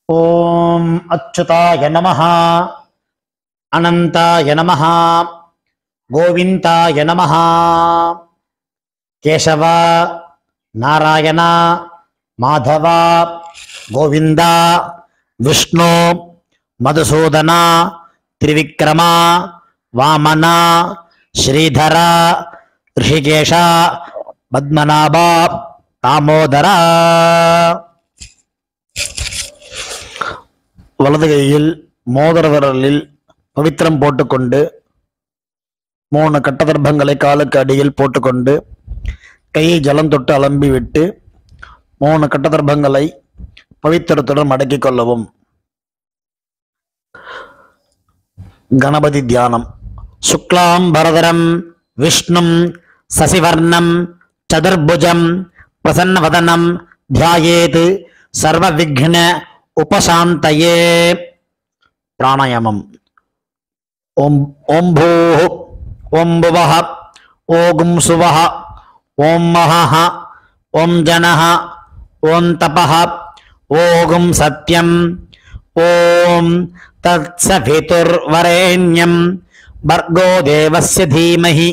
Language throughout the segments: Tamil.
ஓம் அச்சுதாய நமஹ, அனந்தாய நமஹ, கோவிந்தாய நமஹ. கேசவ, நாராயண, மாதவ, கோவிந்தா, விஷ்ணு, மதுசூதன, திரிவிக்ரம, வாமன, ஸ்ரீதர, ரிஷிகேஷ, பத்மநாப, தாமோதர. வலது கையில் மோதிர விரலில் பவித்திரம் போட்டுக்கொண்டு 3 கட்டதர்ப்பங்களை காலுக்கு அடியில் போட்டுக்கொண்டு கையை ஜலம் தொட்டு அலம்பி விட்டு 3 கட்டதர்ப்பங்களை பவித்திரத்துடன் மடக்கிக் கொள்ளவும். கணபதி தியானம். சுக்லாம் பரதரம் விஷ்ணும் சசிவர்ணம் சதுர்புஜம் பிரசன்னவதனம் தியாயேத் சர்வ விக்ன உபசாந்தயே. பிராணாயாமம். ஓம் ஓம் பூஹ் ஓம் புவஹ ஓம் சுவஹ ஓம் மஹஹ ஓம் ஜனஹ ஓம் தபஹ ஓம் சத்யம் ஓம் தத்சவிதுர்வரேண்யம் பர்கோ தேவஸ்ய தீமஹி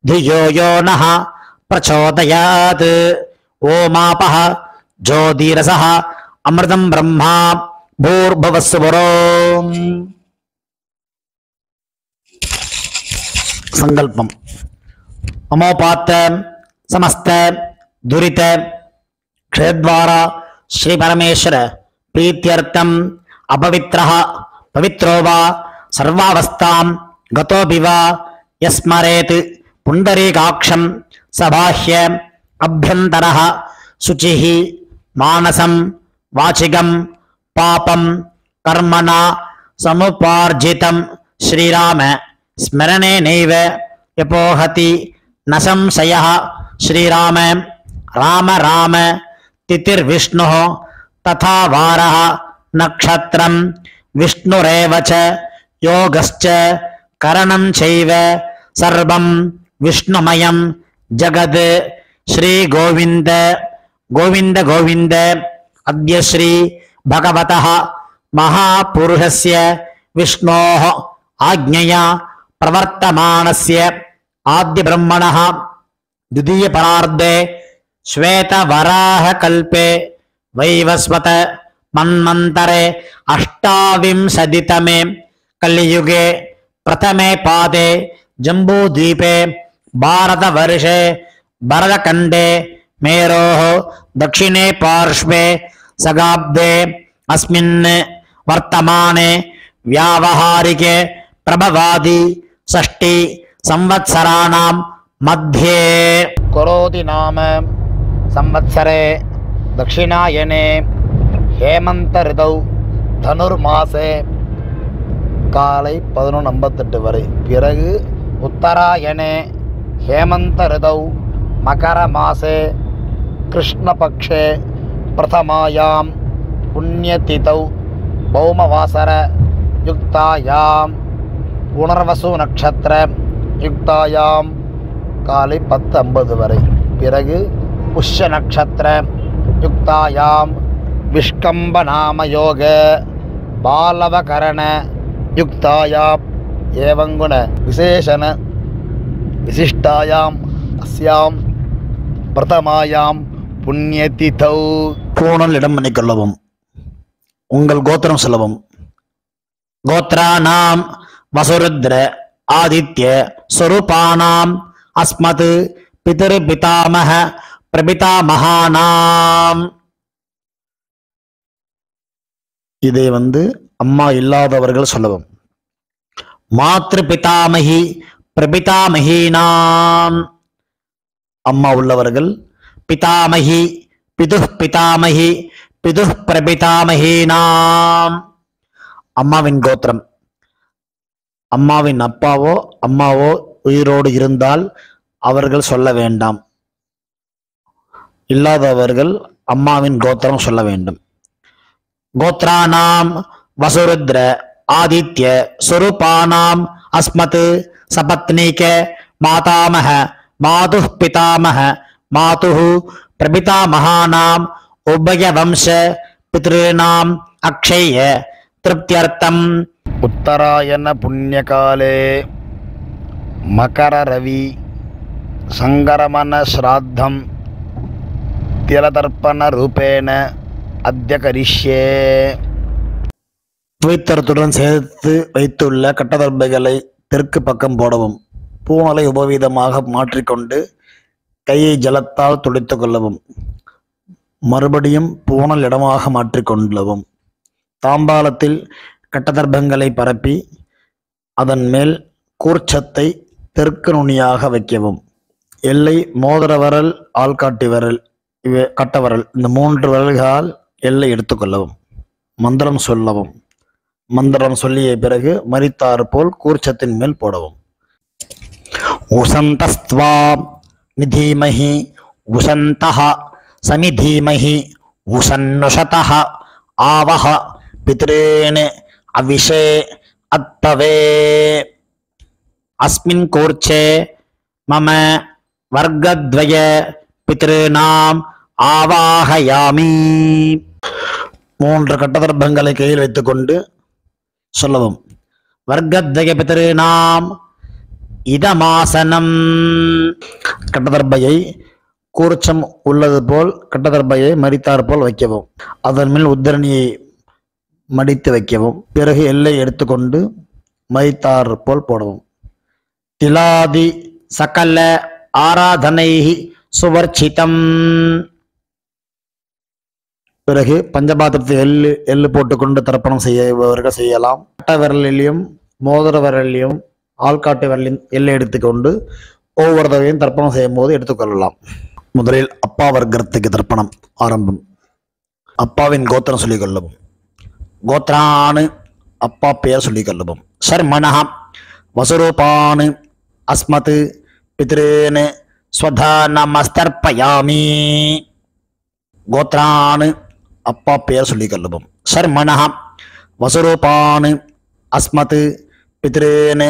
धियो यो नः प्रचोदयात्. ओमापः ज्योतिरसः अमृतं ब्रह्मा भूर्भुवस्सुवरोम्. संकल्पम. ममोपात समस्त दुरित क्षेत्रद्वारा श्री परमेश्वर प्रीत्यर्थम अपवित्रः पवित्रो वा सर्वावस्थां गतोऽपि वा यस्मरेत् पुंडरीकाक्षं सबाह्य अभ्यंतरः शुचिः मानसं वाचिकं पापं कर्मणा समुपार्जितं श्रीराम स्मरणेनैव यपोहति न संशयः. श्रीराम राम राम तिथिर्विष्णुः तथा वारः नक्षत्रं विष्णुरेव च योगश्च करणं चैव सर्वं विष्णुमयं जगत्. श्री गोविंद गोविंद गोविंद. अद्य श्री भगवतः महापुरुषस्य विष्णोः आज्ञया प्रवर्तमानस्य आद्य ब्रह्मणः द्वितीय परार्धे श्वेतवराहकल्पे वैवस्वत मन्वन्तरे अष्टाविंशतितमे कलियुगे प्रथमे पादे जम्बूद्वीपे भारतवर्षे भरतखण्डे मेरोः दक्षिणे पार्श्वे सगाब्दे अस्मिन् वर्तमाने व्यावहारिके प्रभवादि षष्टि संवत्सराणां मध्ये करोति नाम संवत्सरे दक्षिणायने हेमंत ऋतौ धनुर्मासे காலை 11:58 வரை. பிறகு உத்தராயணே ஹேமந்த ரிதௌ மகர மாசே கிருஷ்ணபக்ஷே பிரதமாயாம் புண்ணியதிதௌ பௌமவாசர யுக்தாயாம் புனர்வசு நட்சத்திர யுக்தாயாம் காலை 10:50 வரை. பிறகு புஷ்ய நட்சத்திர யுக்தாயாம் விஷ்கம்ப நாம யோக பாலவகரண युक्तायाम एवं गुण विशेषण विशिष्टायाम अस्याम प्रथमायाम पुण्यतिथौ. பூணல் இடம் பண்ணிக்கொள்ளவும். உங்கள் கோத்திரம் சொல்லவும். கோத்ரானாம் வசுருத்ர ஆதித்ய ஸ்வரூபானாம் அஸ்மத் பிதர் பிதாமஹ பிரபிதாமஹானாம். இதை அம்மா இல்லாதவர்கள் சொல்லவும். மாத்ரு பிதாமகி பிரபிதாமகீனாம். அம்மா உள்ளவர்கள் பிதாமகி பிதுஹ் பிதாமகி பிதுஹ் பிரபிதாமகீனாம். அம்மாவின் கோத்திரம். அம்மாவின் அப்பாவோ அம்மாவோ உயிரோடு இருந்தால் அவர்கள் சொல்ல வேண்டாம். இல்லாதவர்கள் அம்மாவின் கோத்திரம் சொல்ல வேண்டும். கோத்ரானாம் வசுருத்ர ஆதித்ய ஸ்வரூபானாம் அஸ்மத் சபத்னீக மாதாமஹ மாதுஹ் பிதாமஹ மாதுஹ் பிரபிதாமஹானாம் உபய வம்ச பித்ருணாம் அக்ஷய திருப்தியர்த்தம். உத்தராயண புண்ணியகாலே மகர ரவி சங்கரமண ஸ்ராத்தம் திலதர்ப்பண ரூபேண அத்ய கரிஷ்யே. பவித்திரத்துடன் சேர்த்து வைத்துள்ள கட்டதர்பைகளை தெற்கு பக்கம் போடவும். பூனலை உபவீதமாக மாற்றிக்கொண்டு கையை ஜலத்தால் துடைத்து கொள்ளவும். மறுபடியும் பூனல் இடமாக மாற்றிக்கொள்ளவும். தாம்பாலத்தில் கட்டதர்பங்களை பரப்பி அதன் மேல் கூர்ச்சத்தை தெற்கு நுனியாக வைக்கவும். எல்லை மோதிர விரல், ஆள்காட்டி விரல், கட்டவரல், இந்த 3 விரல்களால் எல்லை எடுத்துக்கொள்ளவும். மந்திரம் சொல்லவும். மந்திரம் சொல்லிய பிறகு மரித்தாறு போல் கூர்ச்சத்தின் மேல் போடவும். உசந்தஸ்த்வா நிதீமஹி உசந்தஹ சமிதீமஹி உசன்னுஷதஹ ஆவஹ பித்ரேன் அவிஷே அத்தவே. அஸ்மின் கூர்ச்சே மம வர்க்கத்வய பித்ருணாம் ஆவாஹயாமி. 3 கட்டதர்பங்களை கையில் வைத்துக்கொண்டு சொல்லவும். வர்க்கத்வய பித்ருணாம் இதமாசனம். கட்டதர்பையை கூர்ச்சம் உள்ளது போல் கட்டதர்பையை மரித்தார் போல் வைக்கவும். அதன் மேல் உத்தரணியை மடித்து வைக்கவும். பிறகு எல்லை எடுத்துக்கொண்டு மரித்தார் போல் போடவும். திலாதி சகல ஆராதனை சுவர்ச்சிதம். பிறகு பஞ்சபாத்திரத்தை எள்ளு போட்டுக்கொண்டு தர்ப்பணம் செய்யவர்கள் செய்யலாம். கட்ட விரலிலையும் மோதிர விரலிலையும் ஆள்காட்டு விரலின் எல்லை எடுத்துக்கொண்டு ஒவ்வொரு தடவையும் தர்ப்பணம் செய்யும் போது எடுத்துக்கொள்ளலாம். முதலில் அப்பா வர்க்கத்துக்கு தர்ப்பணம் ஆரம்பம். அப்பாவின் கோத்திரம் சொல்லிக் கொள்ளவும். கோத்ரானு அப்பா பெயர் சொல்லிக் கொள்ளவும். சர்மணஹ வசுரூபானு அஸ்மத் பித்ரேன் ஸ்வதா நமஸ்தர்ப்பயாமி. கோத்ரானு அப்பா பெயர் சொல்லிக் கொள்ளவும். சர்மணஹ வசுரூபானு அஸ்மத் பித்ரேன்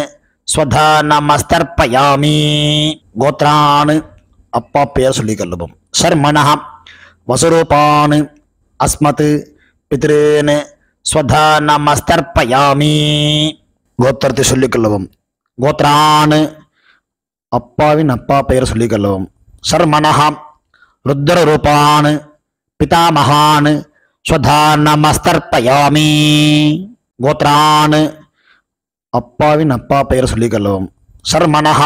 ஸ்வதா நமஸ்தர்ப்பயாமி. கோத்ரானு அப்பா பெயர் சொல்லிக் கொள்ளவும். சர்மணஹ வசுரூபானு அஸ்மத் பித்ரேன் ஸ்வதா நமஸ்தர்ப்பயாமி. கோத்திரத்தை சொல்லிக் கொள்ளவும். கோத்ரானு அப்பாவின் அப்பா பெயர் சொல்லிக் கொள்ளவும். சர்மணஹ ருத்ர ரூபான் பிதாமகான் ஸ்வதா நமஸ்தர்ப்பயாமி. கோத்ரான் அப்பாவின் அப்பா பெயர் சொல்லிக் கொள்ளவும். சர்மணஹ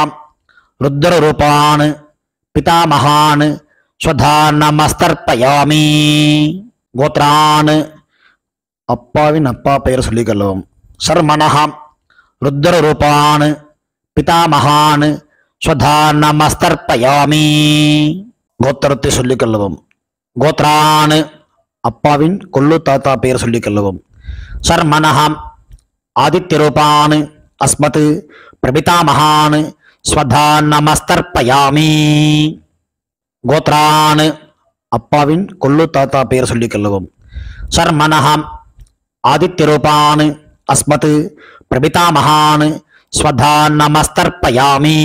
ருத்ர ரூபான் பிதாமகான் ஸ்வதா நமஸ்தர்ப்பயாமி. கோத்ரான் அப்பாவின் அப்பா பெயர் சொல்லிக் கொள்ளவும். சர்மணஹ ருத்ர ரூபான் பிதாமகான் ஸ்வதா நமஸ்தர்ப்பயாமி. கோத்திரத்தை சொல்லிக் கொள்ளவும். கோத்ரான் அப்பாவின் கொள்ளு தாத்தா பெயர் சொல்லிக் கொள்ளவும். சர்மணஹ ஆதித்ய ரூபான் அஸ்மத் பிரபிதாமகான் ஸ்வதா நமஸ்தர்ப்பயாமி. கோத்ரான் அப்பாவின் கொள்ளு தாத்தா பெயர் சொல்லிக் கொள்ளவும். சர்மணஹ ஆதித்ய ரூபான் அஸ்மத் பிரபிதாமகான் ஸ்வதா நமஸ்தர்ப்பயாமி.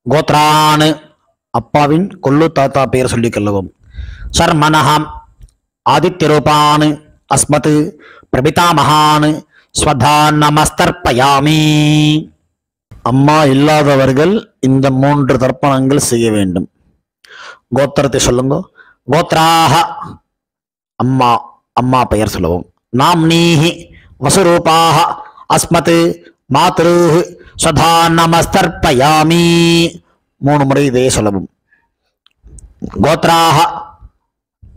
கோத்ரான் அப்பாவின் கொள்ளு தாத்தா பெயர் சொல்லிக் கொள்ளவும். சர்மணஹ ஆதித்ய ரூபான் அஸ்மத் பிரபிதாமகான் ஸ்வதா நமஸ்தர்ப்பயாமி. அம்மா இல்லாதவர்கள் இந்த 3 தர்ப்பணங்கள் செய்ய வேண்டும். கோத்திரத்தை சொல்லுங்க. கோத்ராஹ அம்மா, அம்மா பெயர் சொல்லவும். நாம்னீஹி வசுரூபாஹ அஸ்மத் மாத்ருஹ் ஸ்வதா நமஸ்தர்ப்பயாமி. 3 முறை இதே சொல்லவும். கோத்ராஹ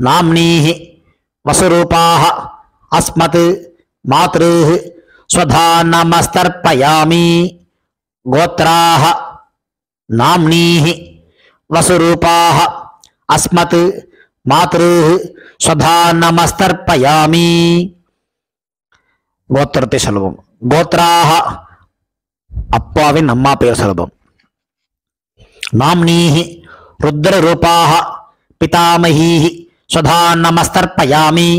நாம்னீஹி வசுரூபாஹ அஸ்மத் மாத்ருஹ் ஸ்வதா நமஸ்தர்ப்பயாமி. கோத்ராஹ நாம்னீஹி வசுரூபாஹ அஸ்மத் மாத்ருஹ் ஸ்வதா நமஸ்தர்ப்பயாமி. கோத்திரத்தை சொல்லுவோம். கோத்ராஹ அப்பாவின் அம்மா பெயர் சொல்லுவோம். நாம்னீஹி ருத்ர ரூபாஹ பிதாமஹீஹி ஸ்வதா நமஸ்தர்ப்பயாமி.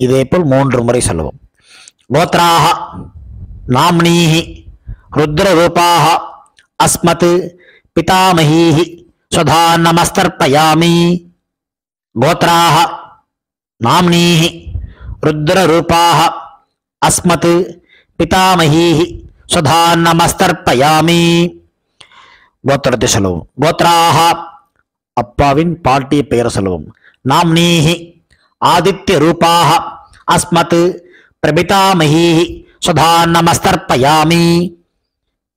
இதேபோல் 3 முறை சொல்லுவோம். கோத்ராஹ நாம்னீஹி ருத்ர ரூபாஹ அஸ்மத் பிதாமஹீஹி ஸ்வதா நமஸ்தர்ப்பயாமி. கோத்ராஹ नाम्नीः रुद्ररूपाः अस्मत् पितामहीः स्वधा नमस्तर्पयामि கோத்திரத்தை சொல்லுவோம். கோத்ராஹ அப்பாவின் பாட்டிய பெயர் சொல்லுவோம். நாம்னீஹி ஆதித்ய ரூபாஹ அஸ்மத் பிரபிதாமஹீஹி சுதா நமஸ்தர்ப்பயாமி.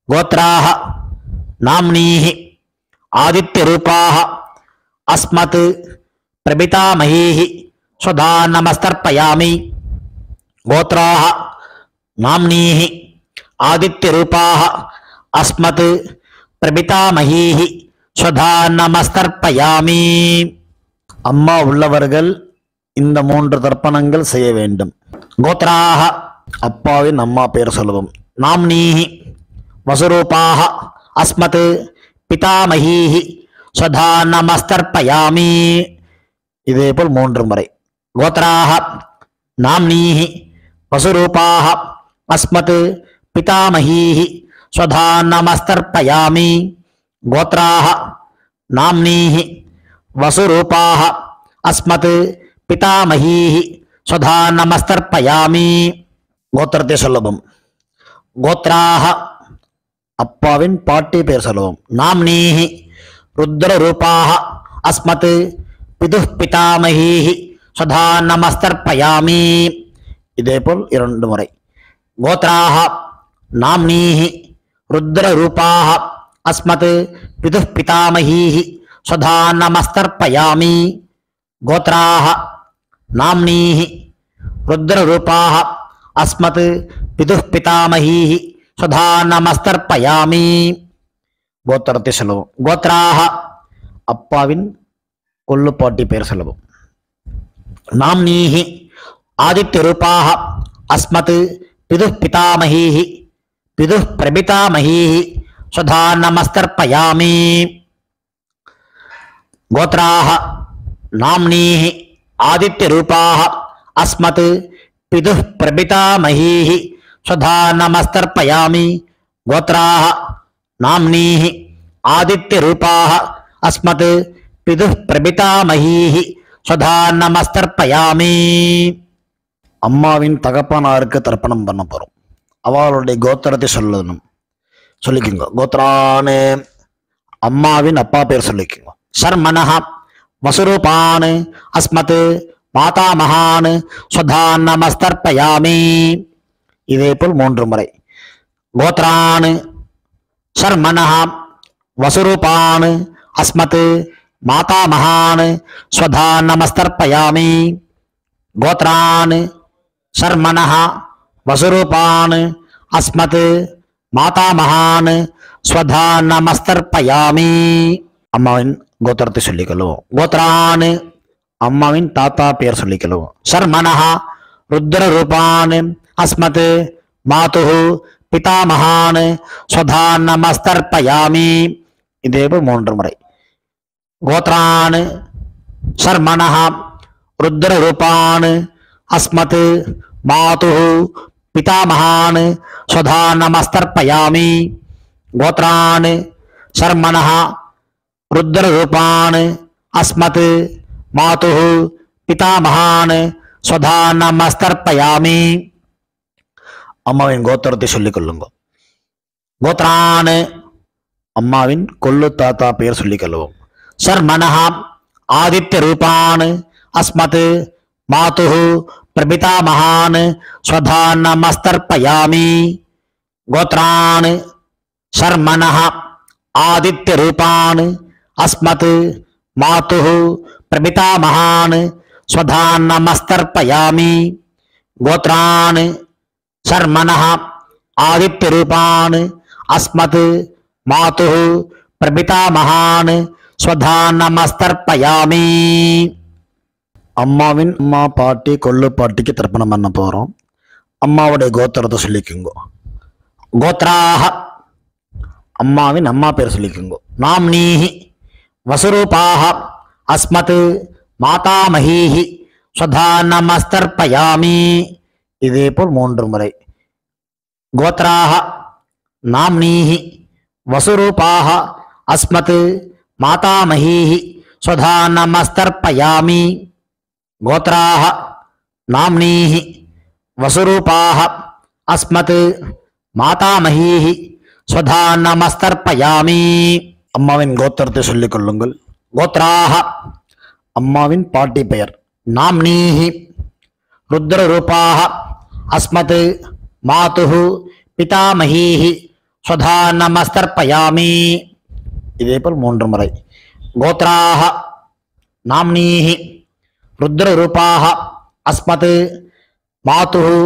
கோத்ராஹ நாம்னீஹி ஆதித்ய ரூபாஹ அஸ்மத் பிரபிதாமஹீஹி சுதா நமஸ்தர்ப்பயாமி. கோத்ராஹ நாம்னீஹி ஆதித்ய ரூபாஹ அஸ்மத் பிரபிதாமஹீஹி ஸ்வதா நமஸ்தர்ப்பயாமி. அம்மா உள்ளவர்கள் இந்த 3 தர்ப்பணங்கள் செய்ய வேண்டும். கோத்ராஹ அப்பாவின் அம்மா பெயர் சொல்லுவோம். நாம்னீஹி வசுரூபாஹ அஸ்மத் பிதாமஹீஹி ஸ்வதா நமஸ்தர்ப்பயாமி. இதேபோல் 3 முறை. கோத்ராஹ நாம்னீஹி வசுரூபாஹ அஸ்மத் பிதாமஹீஹி स्वधा नमस्तर्पयामि. गोत्राः नाम्नीः वसुरूपाः अस्मत् पितामहीः स्वधा नमस्तर्पयामि. गोत्रते सुलभम. गोत्राः अप्पाविन पाट्टी पेर सुलभम. नाम्नीः रुद्ररूपाः अस्मत् पितुः पितामहीः स्वधा नमस्तर्पयामि. इदेपोल 2 मुறை. गोत्राः नाम्नीः रुद्ररूपाः अस्मत् पितुः पितामहीः स्वधा नमस्तर्पयामि. गोत्राः नाम्नीः रुद्ररूपाः अस्मत् पितुः पितामहीः स्वधा नमस्तर्पयामि. गोत्रते सुलभम. गोत्राः अप्पाविन कोल्लुपाट्टी पेर सुलभम. नाम्नीः आदित्यरूपाः अस्मत् पितुः पितामहीः पितुः प्रपितामहीः स्वधा नमस्तर्पयामि. गोत्राः नाम्नीः आदित्यरूपाः अस्मत् पितुः प्रपितामहीः स्वधा नमस्तर्पयामि. गोत्राः नाम्नीः आदित्यरूपाः अस्मत् पितुः प्रपितामहीः स्वधा नमस्तर्पयामि. அம்மாவின் தகப்பனாருக்கு தர்ப்பணம் பண்ண போறோம். அவளுடைய கோத்திரத்தை சொல்லிக்குங்க. கோத்ரானு அம்மாவின் அப்பா பேர் சொல்லிக்குங்க. சர்மனஹ வசுரூபான் அஸ்மத் மாதாமகான் ஸ்வதா நமஸ்தர்ப்பயாமி. இதேபோல் 3 முறை. கோத்ரான் சர்மனஹ வசுரூபான் அஸ்மத் மாதாமகான் ஸ்வதா நமஸ்தர்ப்பயாமி. கோத்ரான் शर्मणः वसुरूपान् अस्मत् मातामहान् स्वधा नमस्तर्पयामि. अम्माविन गोत्रத்தை சொல்லிக்கொள்ளுவோம். गोत्रान् அம்மாவின் தாத்தா பெயர் சொல்லிக்கொள்ளுவோம். शर्मणः रुद्ररूपान् अस्मत् मातुः पितामहान् स्वधा नमस्तर्पयामि. இதேபோல் 3 முறை. गोत्रान् शर्मणः रुद्ररूपान् अस्मत् मातुः पितामहान् स्वधा नमस्तर्पयामि. गोत्रान् शर्मणः रुद्ररूपान् अस्मत् मातुः पितामहान् स्वधा नमस्तर्पयामि. அம்மாவின் கோத்திரத்தை சொல்லிக்கொள்ளுங்க. கோத்ரான் அம்மாவின் கொள்ளு தாத்தா பெயர் சொல்லிக்கொள்வோம். शर्मणः आदित्यरूपान् अस्मत् मातुः प्रपितामहान् स्वधा नमस्तर्पयामि. गोत्रान् शर्मणः आदित्यरूपान् अस्मत् मातुः प्रपितामहान् स्वधा नमस्तर्पयामि. गोत्रान् शर्मणः आदित्यरूपान् अस्मत् मातुः प्रपितामहान् स्वधा नमस्तर्पयामि. அம்மாவின் அம்மா பாட்டி கொள்ளு பாட்டிக்கு தர்ப்பணம் பண்ண போறோம். அம்மாவுடைய கோத்திரத்தை சொல்லிக்குங்க. கோத்ராஹ அம்மாவின் அம்மா பேர் சொல்லிக்குங்க. நாம்னீஹி வசுரூபாஹ அஸ்மத் மாதாமஹீஹி ஸ்வதா நமஸ்தர்ப்பயாமி. இதேபோல் 3 முறை. கோத்ராஹ நாம்னீஹி வசுரூபாஹ அஸ்மத் மாதாமஹீஹி ஸ்வதா நமஸ்தர்ப்பயாமி. கோத்ராஹ நாம்னீஹி வசுரூபாஹ அஸ்மத் மாதாமஹீஹி ஸ்வதா நமஸ்தர்ப்பயாமி. அம்மாவின் கோத்திரத்தை சொல்லிக் கொள்ளுங்கள். கோத்ராஹ அம்மாவின் பாட்டி பெயர். நாம்னீஹி ருத்ரரூபாஹ அஸ்மத் மாதுஹு பிதாமஹீஹி ஸ்வதா நமஸ்தர்ப்பயாமி. இதேபோல் 3 முறை. கோத்ராஹ நாம்னீஹி ருத்ரரூபாஹ அஸ்மத் மாதுஹு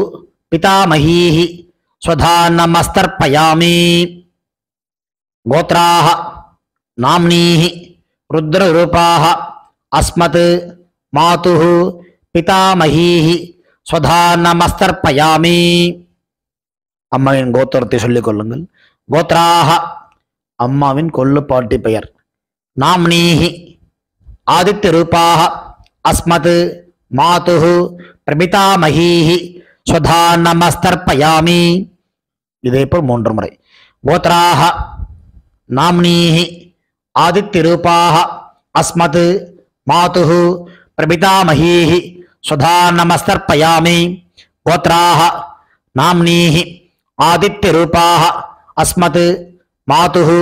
பிதாமஹீஹி ஸ்வதா நமஸ்தர்ப்பயாமி. கோத்ராஹ நாம்னீஹி ருத்ரரூபாஹ அஸ்மத் மாதுஹு பிதாமஹீஹி ஸ்வதா நமஸ்தர்ப்பயாமி. அம்மாவின் கோத்திரத்தை சொல்லிக் கொள்ளுங்கள். கோத்ராஹ அம்மாவின் கொள்ளுப்பாட்டி பெயர். நாம்னீஹி ஆதித்ய ரூபாஹ அஸ்மத் மாதுஹு பிரபிதாமஹீஹி ஸ்வதா நமஸ்தர்ப்பயாமி. இதேபோல் 3 முறை. கோத்ராஹ நாம்னீஹி ஆதித்ய ரூபாஹ அஸ்மத் மாதுஹு பிரபிதாமஹீஹி ஸ்வதா நமஸ்தர்ப்பயாமி. கோத்ராஹ நாம்னீஹி ஆதித்ய ரூபாஹ அஸ்மத் மாதுஹு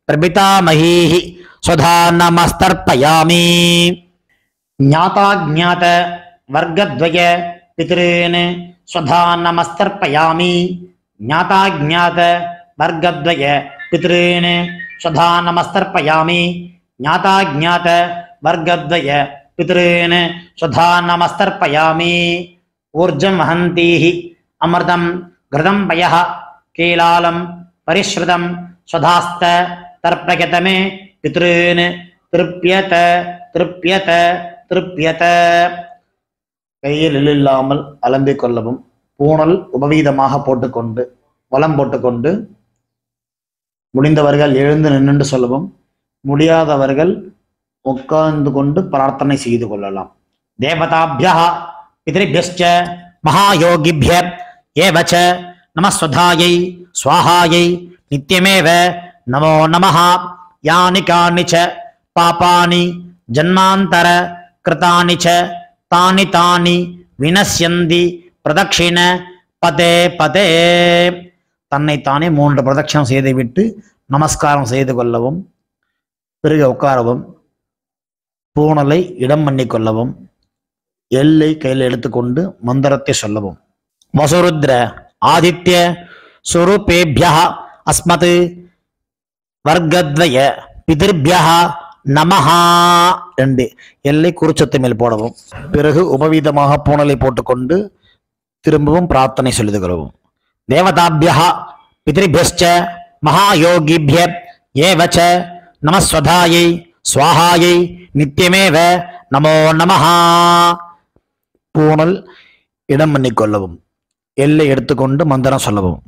பிரபிதாமஹீஹி ஸ்வதா நமஸ்தர்ப்பயாமி. ஞாதா ஞாத வர்க்கத்வய பித்ருன் ஸ்வதா நமஸ்தர்ப்பயாமி. ஞாதா ஞாத வர்க்கத்வய பித்ருன் ஸ்வதா நமஸ்தர்ப்பயாமி. ஞாதா ஞாத வர்க்கத்வய பித்ருன் ஸ்வதா நமஸ்தர்ப்பயாமி. ஊர்ஜம் வஹந்தீஹி அமிர்தம் கிருதம் பயः கீலாலம் பரிஸ்ருதம் ஸ்வதாஸ்த தர்ப்பயதமே பித்ருன் திருப்யத திருப்யத திருப்யத. கையில் இல்லாமல் அலம்பிக் கொள்ளவும். பூணல் உபவீதமாக போட்டுக்கொண்டு வலம் போட்டுக்கொண்டு முடிந்தவர்கள் எழுந்து நின்று சொல்லவும். முடியாதவர்கள் உட்கார்ந்து கொண்டு பிரார்த்தனை செய்து கொள்ளலாம். தேவதாபியா பித்ருபியஸ்ச மகாயோகிபிய ஏவச்ச நமஸ்வதாயை ஸ்வாஹாயை நித்யமேவ நமோ நமஹ. யானி கானி ச பாபானி ஜன்மாந்தர கிருதானி ச தானி தானி வினஸ்யந்தி பிரதக்ஷிண பதே பதே. தன்னைத்தானே 3 பிரதட்சணம் செய்துவிட்டு நமஸ்காரம் செய்து கொள்ளவும். பிறகு உட்காரவும். பூணலை இடம் பண்ணி கொள்ளவும். எல்லை கையில் எடுத்துக்கொண்டு மந்திரத்தை சொல்லவும். வசுருத்ர ஆதித்ய சுரூபேபியः அஸ்மத் வர்க்கத்வய பிதிர்பியः நமஹ. 2 எல்லை குறிச்சத்து மேல் போடவும். பிறகு உபவீதமாக பூணலை போட்டுக்கொண்டு திரும்பவும் பிரார்த்தனை சொல்லிது கொள்ளவும். தேவதாபியா பித்ருபியஸ்ச மகாயோகிபிய ஏவச்ச நமஸ்வதாயை ஸ்வாஹாயை நித்யமேவ நமோ நமஹ. பூணல் இடம் பண்ணி கொள்ளவும். எல்லை எடுத்துக்கொண்டு மந்திரம் சொல்லவும்.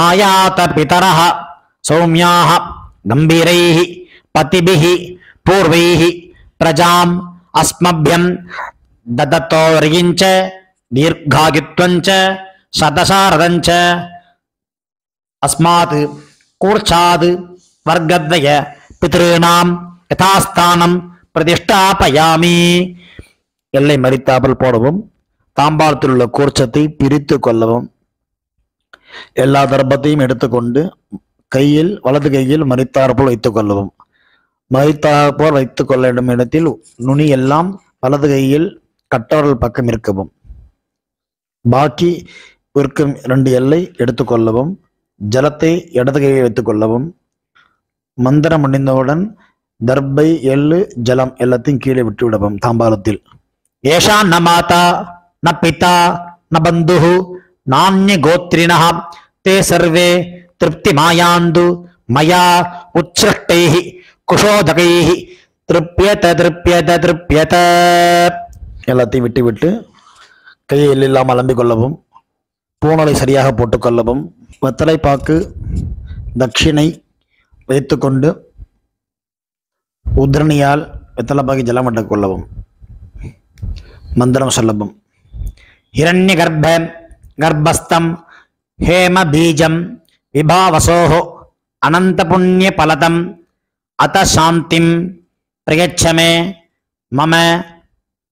ஆயாத பிதரஹ சௌமியாஹ கம்பீரைஹி பதிபிஹி பூர்வைஹி பிரஜாம் அஸ்மப்யம் ததத்தோரிஞ்ச தீர்காயுத்வஞ்ச சதசாரதஞ்ச அஸ்மாத் கூர்ச்சாத் வர்க்கத்வய பித்ருணாம் யதாஸ்தானம் பிரதிஷ்டாபயாமி. எல்லை மறித்தாமல் போடவும். தாம்பாளத்தில் உள்ள கூர்ச்சத்தை பிரித்து கொள்ளவும். எல்லா தர்ப்பத்தையும் எடுத்துக்கொண்டு கையில் வலது கையில் மறித்தாற்போல் வைத்துக் கொள்ளவும். மறித்தாற்போல் வைத்துக் கொள்ள வேண்டும் இடத்தில் நுனி எல்லாம் வலது கையில் கட்டவரல் பக்கம் இருக்கவும். பாக்கி இருக்கும் 2 எல்லை எடுத்துக்கொள்ளவும். ஜலத்தை இடது கையில் வைத்துக் கொள்ளவும். மந்திரம் முடிந்தவுடன் தர்பை எள்ளு ஜலம் எல்லாத்தையும் கீழே விட்டு விடவும். தாம்பாளத்தில் ஏஷா ந மாதா ந பிதா ந பந்துஹு நான்ய கோத்ரிணஹ தே சர்வே திருப்தி மாயாந்து மயா உச்ச்ருஷ்டைஹி குஷோதகைஹி திருப்யத திருப்யத திருப்யத. எல்லாத்தையும் விட்டு விட்டு கையில் இல்லாமல் அலம்பிக் கொள்ளவும். பூணலை சரியாக போட்டுக்கொள்ளவும். வெத்தலைப்பாக்கு தட்சிணை வைத்துக்கொண்டு உத்ரணியால் வெத்தலைப்பாக்கி ஜலம் விட்டுக் கொள்ளவும். மந்திரம் சொல்லவும். ஹிரண்ய கர்ப்ப கர்ப்பஸ்தம் ஹேம பீஜம் விபாவசோஹோ அனந்த புண்ணிய பலதம் அத சாந்திம் பிரயச்சமே மம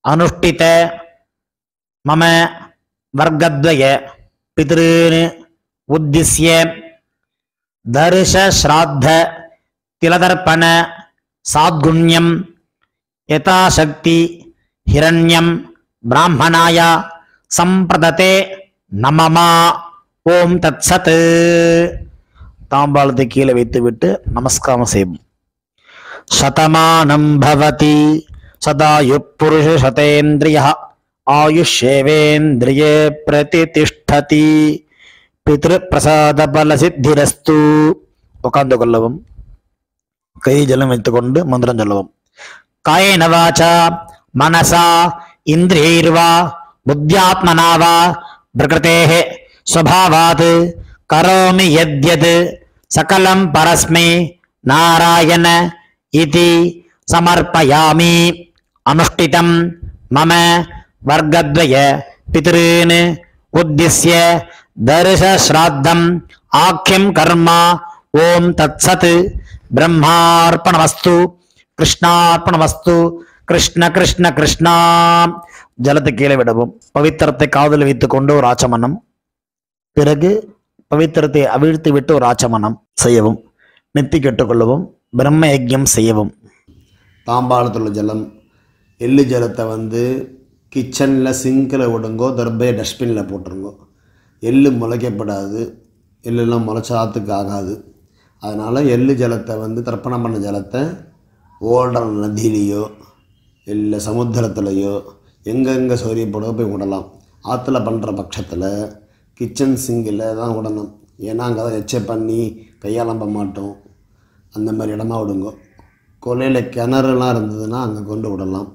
अनुष्ठित मम वर्गद्वय पितॄन् उद्दिश्य दर्श श्राद्ध तिलतर्पण साद्गुण्यं यथाशक्ति हिरण्यं ब्राह्मणाय संप्रदते नमः ஓம் தத்சத். தாம்பாளத்தை கீழே வைத்துவிட்டு நமஸ்காரம் செய்வோம். சதமானம் பவதி சதாயு புருஷ சதேந்திரிய ஆயுஷேவேந்திரியே பிரதிதிஷ்டதி பித்ரு பிரசாத பல சித்திரஸ்து. உட்கார்ந்து கொள்ளவும். கை ஜலம் வைத்துக்கொண்டு மந்திரம் சொல்லவும். காயேன வாசா மனசா இந்திரியைர்வா புத்தியாத்மனா வா பிரகிருதேஹ स्वभावात् करोमि यद्यत् सकलं परस्मै नारायण इति समर्पयामि. अनुष्ठितं मम वर्गद्वय पितॄन् उद्दिश्य दर्श श्राद्धम् आख्यं कर्म ओम तत्सत्. ब्रह्मार्पणमस्तु कृष्णार्पणमस्तु. कृष्ण कृष्ण कृष्णा. ஜலத்தை கீழே விடவும். பவித்திரத்தை காதில் வைத்துக் கொண்டு ஒரு ஆச்சமனம். பிறகு பவித்திரத்தை அவிழ்த்து விட்டு ஒரு ஆச்சமனம் செய்யவும். நெத்தி கெட்டுக்கொள்ளவும். பிரம்ம யஜ்யம் செய்யவும். தாம்பாளத்தில் உள்ள ஜலம், எள்ளு ஜலத்தை கிச்சனில் சிங்கில் விடுங்கோ, தர்பையை டஸ்ட்பினில் போட்டுருங்கோ. எள்ளு முளைக்கப்படாது, எள்ளெல்லாம் முளைச்சாத்துக்கு ஆகாது. அதனால் எள்ளு ஜலத்தை தர்ப்பணம் பண்ண ஜலத்தை ஓடுற நதியிலையோ இல்லை சமுத்திரத்துலையோ எங்கெங்கே சௌரியப்படோ போய் விடலாம். ஆற்றுல பண்ணுற பட்சத்தில் கிச்சன் சிங்கில் தான் விடணும். ஏன்னா அங்கே தான் எச்சை பண்ணி கையாளம்ப மாட்டோம். அந்த மாதிரி இடமா விடுங்க. கொலையில் கிணறுலாம் இருந்ததுன்னா அங்கே கொண்டு விடலாம்.